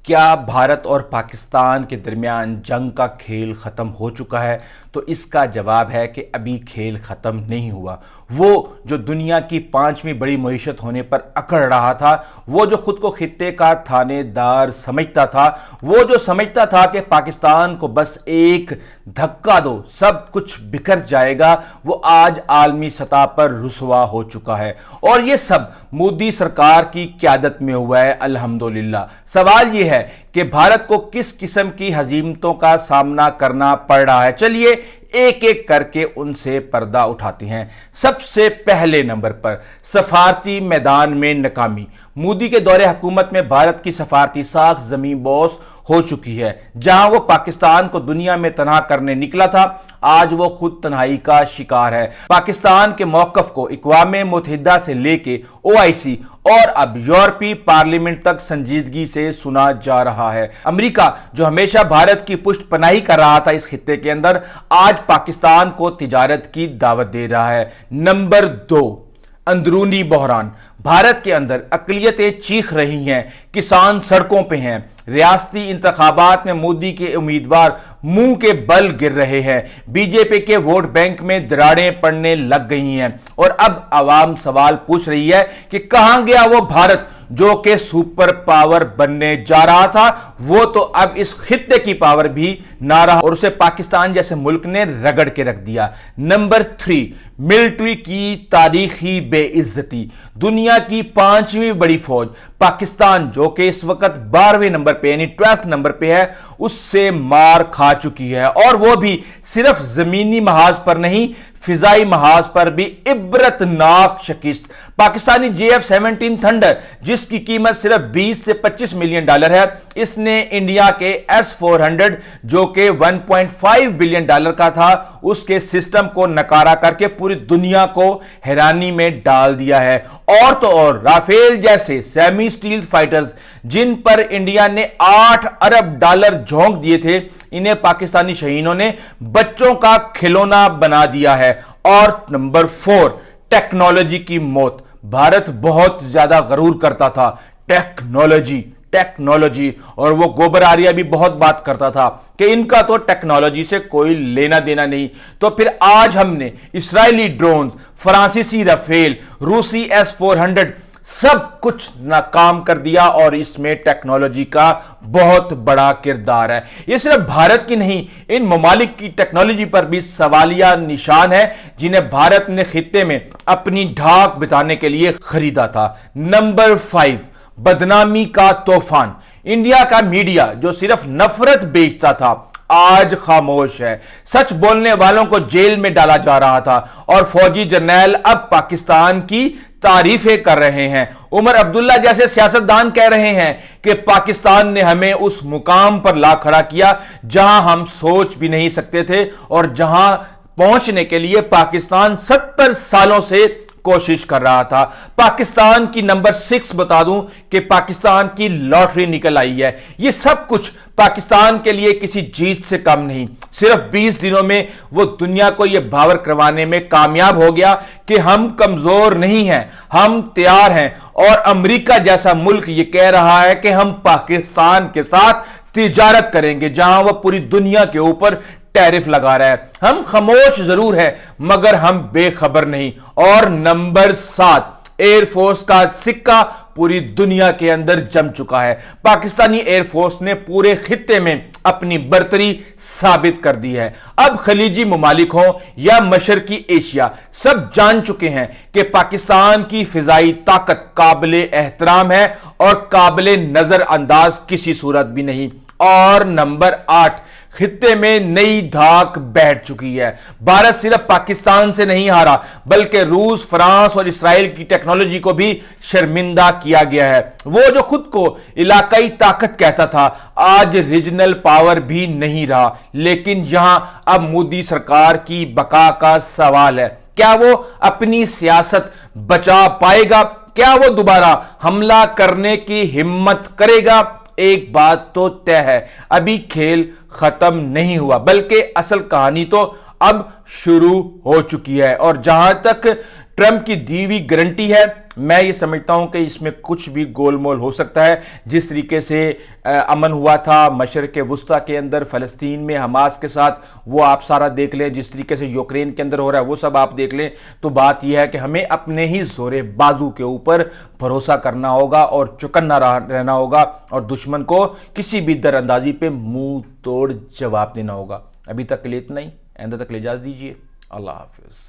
کیا بھارت اور پاکستان کے درمیان جنگ کا کھیل ختم ہو چکا ہے؟ تو اس کا جواب ہے کہ ابھی کھیل ختم نہیں ہوا۔ وہ جو دنیا کی 5ویں بڑی معیشت ہونے پر اکڑ رہا تھا، وہ جو خود کو خطے کا تھانے دار سمجھتا تھا، وہ جو سمجھتا تھا کہ پاکستان کو بس ایک دھکا دو سب کچھ بکھر جائے گا، وہ آج عالمی سطح پر رسوا ہو چکا ہے۔ اور یہ سب مودی سرکار کی قیادت میں ہوا ہے، الحمدللہ۔ سوال یہ ہے کہ بھارت کو کس قسم کی ہزیمتوں کا سامنا کرنا پڑ رہا ہے۔ چلیے ایک ایک کر کے ان سے پردہ اٹھاتے ہیں۔ سب سے پہلے نمبر پر سفارتی میدان میں ناکامی۔ مودی کے دور حکومت میں بھارت کی سفارتی ساکھ زمین بوس ہو چکی ہے۔ جہاں وہ پاکستان کو دنیا میں تنہا کرنے نکلا تھا، آج وہ خود تنہائی کا شکار ہے۔ پاکستان کے موقف کو اقوام متحدہ سے لے کے OIC اور اب یورپی پارلیمنٹ تک سنجیدگی سے سنا جا رہا ہے۔ امریکہ جو ہمیشہ بھارت کی پشت پناہی کر رہا تھا اس خطے کے اندر، آج پاکستان کو تجارت کی دعوت دے رہا ہے۔ نمبر 2، اندرونی بحران۔ بھارت کے اندر اقلیتیں چیخ رہی ہیں، کسان سڑکوں پہ ہیں، ریاستی انتخابات میں مودی کے امیدوار منہ کے بل گر رہے ہیں، BJP کے ووٹ بینک میں دراڑیں پڑنے لگ گئی ہیں، اور اب عوام سوال پوچھ رہی ہے کہ کہاں گیا وہ بھارت جو کہ سپر پاور بننے جا رہا تھا؟ وہ تو اب اس خطے کی پاور بھی نہ رہا اور اسے پاکستان جیسے ملک نے رگڑ کے رکھ دیا۔ نمبر 3، ملٹری کی تاریخی بے عزتی۔ دنیا کی 5ویں بڑی فوج پاکستان جو کہ اس وقت 12ویں نمبر پہ یعنی 12 نمبر پہ ہے، اس سے مار کھا چکی ہے، اور وہ بھی صرف زمینی محاذ پر نہیں، فضائی محاذ پر بھی عبرتناک شکست۔ پاکستانی JF-17 تھنڈر جس کی قیمت صرف 20 سے 25 ملین ڈالر ہے، اس نے انڈیا کے S-400 جو کہ 1.5 بلین ڈالر کا تھا، اس کے سسٹم کو نکارا کر کے پوری دنیا کو حیرانی میں ڈال دیا ہے۔ اور تو اور رافیل جیسے سیمی سٹیل فائٹرز جن پر انڈیا نے 8 ارب ڈالر جھونک دیے تھے، انہیں پاکستانی شہینوں نے بچوں کا کھلونا بنا دیا ہے۔ اور نمبر 4، ٹیکنالوجی کی موت۔ بھارت بہت زیادہ غرور کرتا تھا، ٹیکنالوجی، اور وہ گوبر آریہ بھی بہت بات کرتا تھا کہ ان کا تو ٹیکنالوجی سے کوئی لینا دینا نہیں۔ تو پھر آج ہم نے اسرائیلی ڈرونز، فرانسیسی رافیل، روسی S-400 سب کچھ ناکام کر دیا، اور اس میں ٹیکنالوجی کا بہت بڑا کردار ہے۔ یہ صرف بھارت کی نہیں، ان ممالک کی ٹیکنالوجی پر بھی سوالیہ نشان ہے جنہیں بھارت نے خطے میں اپنی ڈھاک بتانے کے لیے خریدا تھا۔ نمبر 5، بدنامی کا طوفان۔ انڈیا کا میڈیا جو صرف نفرت بیچتا تھا، آج خاموش ہے۔ سچ بولنے والوں کو جیل میں ڈالا جا رہا تھا، اور فوجی جرنیل اب پاکستان کی تعریفیں کر رہے ہیں۔ عمر عبداللہ جیسے سیاستدان کہہ رہے ہیں کہ پاکستان نے ہمیں اس مقام پر لا کھڑا کیا جہاں ہم سوچ بھی نہیں سکتے تھے، اور جہاں پہنچنے کے لیے پاکستان 70 سالوں سے کوشش کر رہا تھا۔ پاکستان کی نمبر 6 بتا دوں کہ پاکستان کی لاٹری نکل آئی ہے۔ یہ سب کچھ پاکستان کے لیے کسی جیت سے کم نہیں۔ صرف 20 دنوں میں وہ دنیا کو یہ باور کروانے میں کامیاب ہو گیا کہ ہم کمزور نہیں ہیں، ہم تیار ہیں، اور امریکہ جیسا ملک یہ کہہ رہا ہے کہ ہم پاکستان کے ساتھ تجارت کریں گے، جہاں وہ پوری دنیا کے اوپر ٹیرف لگا رہا ہے۔ ہم خاموش ضرور ہیں مگر ہم بے خبر نہیں۔ اور نمبر 7، ایئر فورس کا سکہ پوری دنیا کے اندر جم چکا ہے۔ پاکستانی ایئر فورس نے پورے خطے میں اپنی برتری ثابت کر دی ہے۔ اب خلیجی ممالک ہوں یا مشرقی ایشیا، سب جان چکے ہیں کہ پاکستان کی فضائی طاقت قابل احترام ہے اور قابل نظر انداز کسی صورت بھی نہیں۔ اور نمبر 8، خطے میں نئی دھاک بیٹھ چکی ہے۔ بھارت صرف پاکستان سے نہیں ہارا بلکہ روس، فرانس اور اسرائیل کی ٹیکنالوجی کو بھی شرمندہ کیا گیا ہے۔ وہ جو خود کو علاقائی طاقت کہتا تھا، آج ریجنل پاور بھی نہیں رہا۔ لیکن یہاں اب مودی سرکار کی بقا کا سوال ہے۔ کیا وہ اپنی سیاست بچا پائے گا؟ کیا وہ دوبارہ حملہ کرنے کی ہمت کرے گا؟ ایک بات تو طے ہے، ابھی کھیل ختم نہیں ہوا بلکہ اصل کہانی تو اب شروع ہو چکی ہے۔ اور جہاں تک ٹرمپ کی دی ہوئی گارنٹی ہے. میں یہ سمجھتا ہوں کہ اس میں کچھ بھی گول مول ہو سکتا ہے. جس طریقے سے امن ہوا تھا مشرق وسطیٰ کے اندر فلسطین میں حماس کے ساتھ، وہ آپ سارا دیکھ لیں. جس طریقے سے یوکرین کے اندر ہو رہا ہے وہ سب آپ دیکھ لیں. تو بات یہ ہے کہ ہمیں اپنے ہی زور بازو کے اوپر بھروسہ کرنا ہوگا اور چکنا رہنا ہوگا، اور دشمن کو کسی بھی در اندازی پہ منہ توڑ جواب دینا ہوگا. ابھی تک کے لیے اتنا ہی. آئندہ تک اجازت دیجیے. اللہ حافظ.